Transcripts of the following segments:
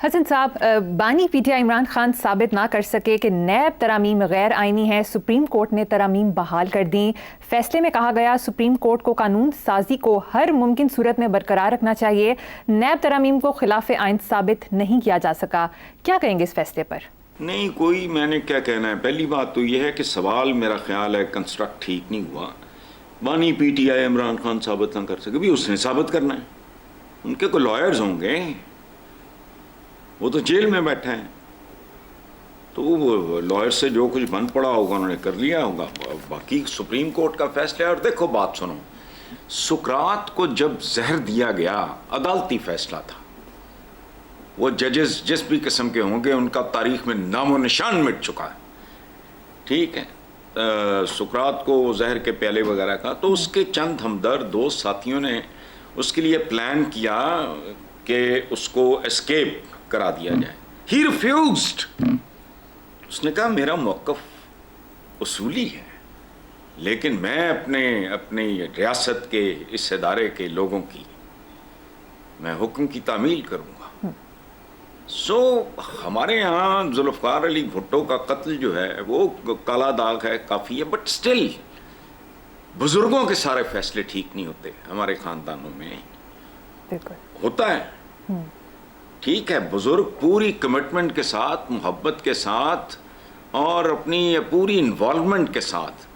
حسن صاحب، بانی P T I Imran Khan ثابت نہ کر سکے کہ نیب ترامیم غیر آئینی ہے، سپریم کورٹ نے ترامیم بحال کر دیں۔ فیصلے میں کہا گیا سپریم کورٹ کو قانون سازی کو ہر ممکن صورت میں برقرار رکھنا چاہیے، نیب ترامیم کو خلاف آئین ثابت نہیں کیا جا سکا۔ کیا کہیں گے اس فیصلے پر؟ نہیں، کوئی میں نے کیا کہنا ہے، پہلی بات تو یہ ہے کہ سوال میرا خیال ہے کنسٹرکٹ ٹھیک نہیں ہوا۔ بانی P T I Imran Khan ثابت نہ کر سکے، بھی اس نے ثابت کرنا ہے، ان کے کوئی لائرز ہوں گے، وہ تو جیل میں بیٹھے ہیں، تو وہ لائر سے جو کچھ بن پڑا ہوگا انہوں نے کر لیا ہوگا، باقی سپریم کورٹ کا فیصلہ ہے۔ اور دیکھو بات سنو، سقراط کو جب زہر دیا گیا عدالتی فیصلہ تھا، وہ ججز جس بھی قسم کے ہوں گے ان کا تاریخ میں نام و نشان مٹ چکا ہے، ٹھیک ہے۔ سقراط کو زہر کے پیالے وغیرہ کا، تو اس کے چند ہمدرد دوست ساتھیوں نے اس کے لیے پلان کیا کہ اس کو اسکیپ کرا دیا جائے۔ ہی ریفیوزڈ، اس نے کہا میرا موقف اصولی ہے، لیکن میں اپنی ریاست کے اس ادارے کے لوگوں کی میں حکم کی تعمیل کروں گا۔ ہمارے ہاں ذوالفقار علی بھٹو کا قتل جو ہے وہ کالا داغ ہے، کافی ہے، بٹ سٹل بزرگوں کے سارے فیصلے ٹھیک نہیں ہوتے، ہمارے خاندانوں میں ہوتا ہے، ٹھیک ہے۔ بزرگ پوری کمٹمنٹ کے ساتھ، محبت کے ساتھ اور اپنی پوری انوالومنٹ کے ساتھ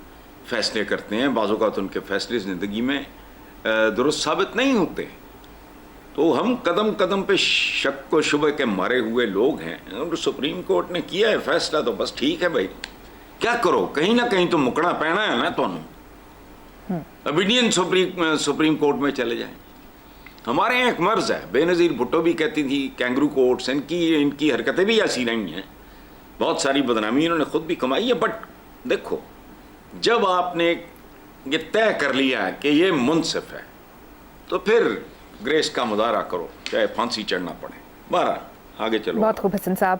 فیصلے کرتے ہیں، بعض اوقات ان کے فیصلے زندگی میں درست ثابت نہیں ہوتے، تو ہم قدم قدم پہ شک و شبہ کے مارے ہوئے لوگ ہیں۔ اور سپریم کورٹ نے کیا ہے فیصلہ تو بس ٹھیک ہے بھائی، کیا کرو، کہیں نہ کہیں تو مکڑا پہنا ہے نا، تمہیں اوبیڈین سپریم کورٹ میں چلے جائیں۔ ہمارے یہاں ایک مرض ہے، بے نظیر بھٹو بھی کہتی تھی کینگرو کوٹس، ان کی حرکتیں بھی ایسی نہیں ہیں، بہت ساری بدنامی انہوں نے خود بھی کمائی ہے، بٹ دیکھو جب آپ نے یہ طے کر لیا ہے کہ یہ منصف ہے تو پھر گریس کا مظاہرہ کرو، چاہے پھانسی چڑھنا پڑے۔ بہرحال آگے چلو۔ بہت خوب حسن صاحب،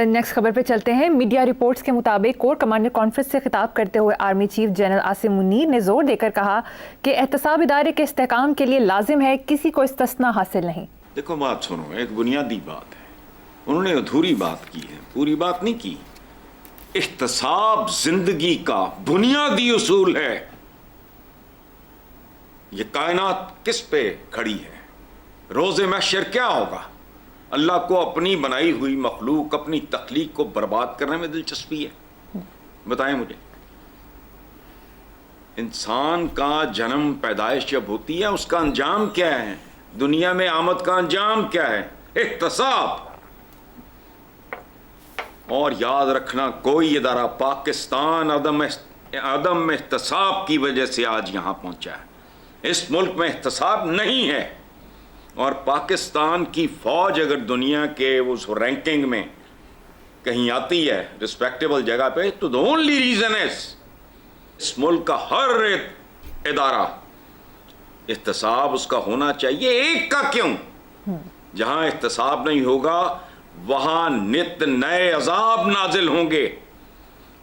نیکسٹ خبر پہ چلتے ہیں۔ میڈیا رپورٹس کے مطابق کور کمانڈر کانفرنس سے خطاب کرتے ہوئے army chief general Asim Munir نے زور دے کر کہا کہ احتساب ادارے کے استحکام کے لیے لازم ہے، کسی کو استثناء حاصل نہیں۔ دیکھو بات سنو، ایک بنیادی بات ہے، انہوں نے ادھوری بات کی ہے، پوری بات نہیں کی۔ احتساب زندگی کا بنیادی اصول ہے۔ یہ کائنات کس پہ کھڑی ہے؟ روز محشر کیا ہوگا؟ اللہ کو اپنی بنائی ہوئی مخلوق، اپنی تخلیق کو برباد کرنے میں دلچسپی ہے؟ بتائیں مجھے۔ انسان کا جنم، پیدائش جب ہوتی ہے، اس کا انجام کیا ہے؟ دنیا میں آمد کا انجام کیا ہے؟ احتساب۔ اور یاد رکھنا، کوئی ادارہ پاکستان عدم احتساب کی وجہ سے آج یہاں پہنچا ہے۔ اس ملک میں احتساب نہیں ہے، اور پاکستان کی فوج اگر دنیا کے اس رینکنگ میں کہیں آتی ہے رسپیکٹیبل جگہ پہ، تو the only reason is اس ملک کا ہر ادارہ احتساب اس کا ہونا چاہیے۔ ایک کا کیوں؟ جہاں احتساب نہیں ہوگا وہاں نت نئے عذاب نازل ہوں گے۔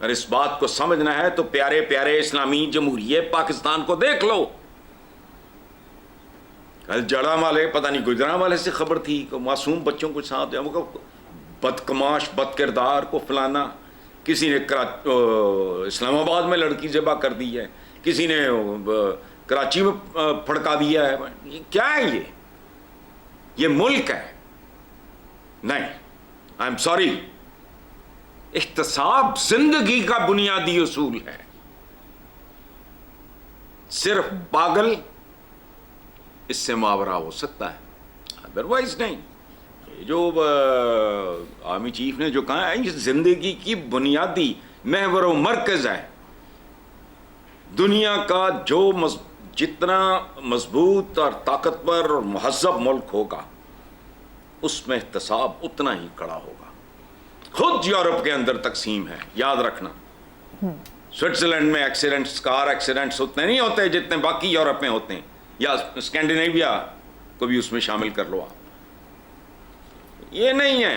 اور اس بات کو سمجھنا ہے تو پیارے پیارے اسلامی جمہوریہ پاکستان کو دیکھ لو۔ کل جڑا والے، پتہ نہیں گجرا والے سے خبر تھی کہ معصوم بچوں کو ساتھ بدکماش، بد کردار کو فلانا، کسی نے اسلام آباد میں لڑکی ذبح کر دی ہے، کسی نے کراچی میں پھڑکا دیا ہے۔ یہ کیا ہے؟ یہ ملک ہے؟ نہیں، آئی ایم سوری، احتساب زندگی کا بنیادی اصول ہے۔ صرف پاگل اس سے ماورا ہو سکتا ہے، ادروائز نہیں۔ جو آرمی چیف نے جو کہا ہے، یہ زندگی کی بنیادی محور و مرکز ہے۔ دنیا کا جتنا مضبوط اور طاقتور اور مہذب ملک ہوگا، اس میں احتساب اتنا ہی کڑا ہوگا۔ خود یورپ کے اندر تقسیم ہے، یاد رکھنا۔ سوئٹزرلینڈ میں ایکسیڈنٹس، کار ایکسیڈنٹس اتنے نہیں ہوتے جتنے باقی یورپ میں ہوتے ہیں، یا اسکینڈینیویا کو بھی اس میں شامل کر لو آپ۔ یہ نہیں ہے،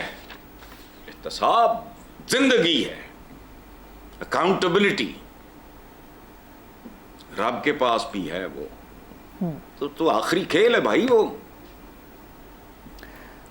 احتساب زندگی ہے، اکاؤنٹیبلٹی رب کے پاس بھی ہے، وہ تو آخری کھیل ہے بھائی وہ۔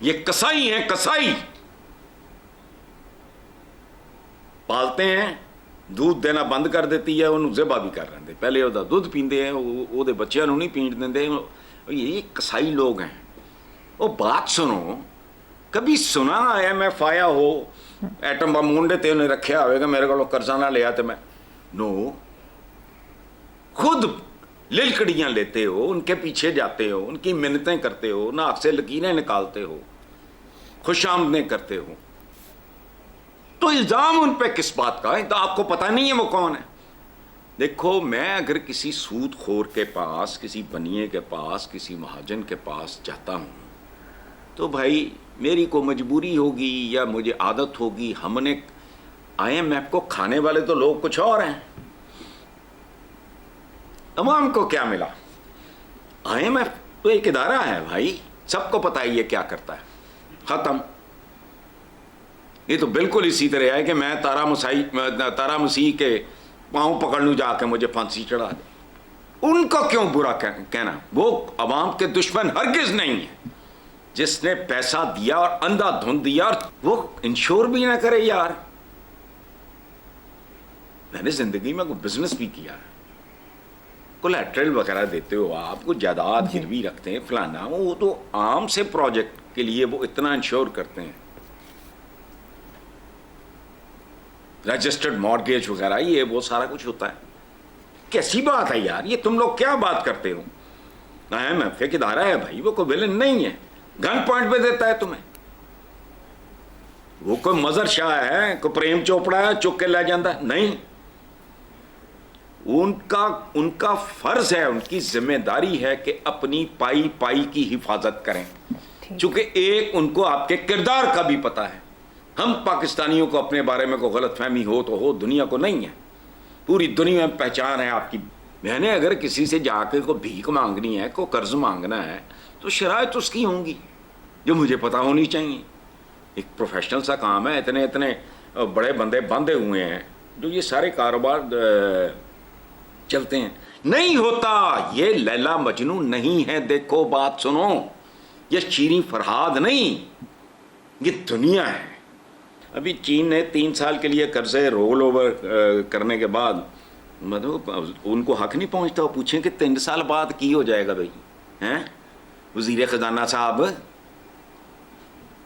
یہ کسائی ہیں, کسائی پالتے ہیں, دودھ دینا بند کر دیتی ہے, انہوں ذبح بھی کر رہے ہیں, پہلے وہ دودھ پیندے ہیں, وہ بچیاں نہیں پین دیں. یہ کسائی لوگ ہیں. وہ بات سنو, کبھی سنا IMF آیا ہو ایٹم بم منڈے تے انہیں رکھیا ہوئے گا میرے کو قرضہ نہ لیا تو میں نو, خود للکڑیاں لیتے ہو, ان کے پیچھے جاتے ہو, ان کی منتیں کرتے ہو, ناک سے لکیریں نکالتے ہو, خوش آمدیں کرتے ہو, تو الزام ان پہ کس بات کا ہے؟ تو آپ کو پتہ نہیں ہے وہ کون ہے. دیکھو, میں اگر کسی سود خور کے پاس, کسی بنیے کے پاس, کسی مہاجن کے پاس جاتا ہوں تو بھائی میری کو مجبوری ہوگی یا مجھے عادت ہوگی. ہم نے IMF کو کھانے والے تو لوگ کچھ اور ہیں. عوام کو کیا ملا؟ IMF تو ایک ادارہ ہے بھائی, سب کو پتہ ہے یہ کیا کرتا ہے. ختم. یہ تو بالکل اسی طرح ہے کہ میں تارا مسیح کے پاؤں پکڑ لوں جا کے مجھے پھانسی چڑھا دے. ان کا کیوں برا کہنا؟ وہ عوام کے دشمن ہرگز نہیں ہے. جس نے پیسہ دیا اور اندھا دھند دیا اور وہ انشور بھی نہ کرے. یار میں نے زندگی میں کوئی بزنس بھی کیا ہے, کولیٹرل وغیرہ دیتے ہو آپ, کو جائیداد گروی رکھتے ہیں فلانا, وہ تو عام سے پروجیکٹ کے لیے وہ اتنا انشور کرتے ہیں, رجسٹرڈ مارگیج وغیرہ, یہ وہ سارا کچھ ہوتا ہے. کیسی بات ہے یار, یہ تم لوگ کیا بات کرتے ہو؟ IMF ایک ادارہ ہے بھائی, وہ کوئی ولن نہیں ہے. گن پوائنٹ پہ دیتا ہے تمہیں. وہ کوئی مظہر شاہ ہے, کوئی پریم چوپڑا ہے چک کے لے جاتا ہے؟ نہیں. ان کا فرض ہے, ان کی ذمہ داری ہے کہ اپنی پائی کی حفاظت کریں. چونکہ ایک ان کو آپ کے کردار کا بھی پتہ ہے. ہم پاکستانیوں کو اپنے بارے میں کوئی غلط فہمی ہو تو ہو, دنیا کو نہیں ہے. پوری دنیا میں پہچان ہے آپ کی. میں نے اگر کسی سے جا کے کوئی بھیک مانگنی ہے, کوئی قرض مانگنا ہے, تو شرائط اس کی ہوں گی جو مجھے پتہ ہونی چاہیے. ایک پروفیشنل سا کام ہے. اتنے بڑے بندے باندھے ہوئے ہیں جو یہ سارے کاروبار چلتے ہیں. نہیں ہوتا. یہ لیلا مجنون نہیں ہے. دیکھو بات سنو, یہ شیریں فرہاد نہیں, یہ دنیا ہے. ابھی چین نے 3 سال کے لیے قرضے رول اوور کرنے کے بعد مطلب ان کو حق نہیں پہنچتا. وہ پوچھیں کہ 3 سال بعد کی ہو جائے گا بھائی, ہیں وزیر خزانہ صاحب,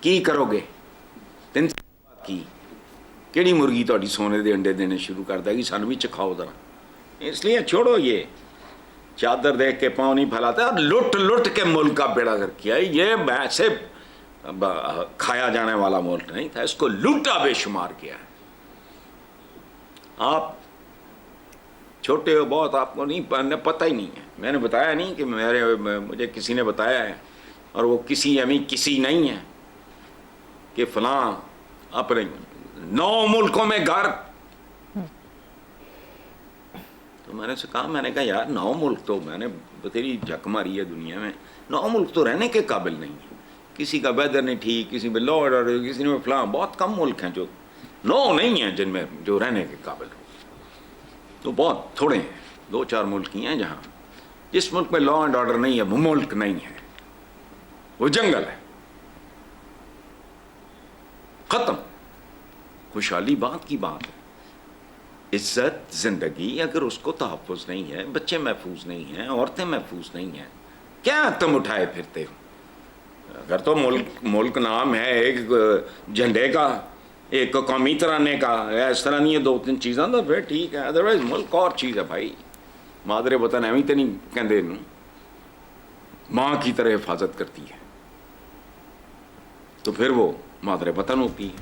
کی کرو گے 3 سال بعد کی؟ کیڑی مرغی تہاڈی سونے دے انڈے دینے شروع کر دے گی, سانو بھی چکھاؤ ذرا. اس لیے چھوڑو, یہ چادر دیکھ کے پاؤں نہیں پھیلاتا. اور لٹ کے ملک کا بیڑا کر کیا. یہ ویسے کھایا جانے والا ملک نہیں تھا, اس کو لوٹا بے شمار کیا ہے. آپ چھوٹے ہو بہت, آپ کو نہیں پتہ ہی نہیں ہے. میں نے بتایا نہیں کہ مجھے کسی نے بتایا ہے, اور وہ کسی کسی نہیں ہے کہ فلاں اپنے 9 ملکوں میں گھر. تو میں نے اسے کہا, میں نے کہا یار 9 ملک تو میں نے بتیری جھک ماری ہے دنیا میں, 9 ملک تو رہنے کے قابل نہیں ہے. کسی کا ویدر نہیں ٹھیک, کسی میں لا آرڈر, کسی میں فلاں. بہت کم ملک ہیں جو 9 نہیں ہیں جن میں جو رہنے کے قابل ہو. تو بہت تھوڑے ہیں, 2-4 ملک ہی ہیں جہاں. جس ملک میں لا اینڈ آرڈر نہیں ہے وہ ملک نہیں ہے, وہ جنگل ہے. ختم. خوشحالی بات کی بات ہے. عزت زندگی اگر اس کو تحفظ نہیں ہے, بچے محفوظ نہیں ہیں, عورتیں محفوظ نہیں ہیں, کیا تم اٹھائے پھرتے ہو؟ اگر تو ملک نام ہے ایک جھنڈے کا, ایک قومی ترانے کا, اس طرح نہیں ہے 2-3 چیزاں, تو پھر ٹھیک ہے. ادروائز ملک اور چیز ہے بھائی. مادر وطن ایویں تو نہیں کہندے, ماں کی طرح حفاظت کرتی ہے, تو پھر وہ مادر وطن ہوتی ہے.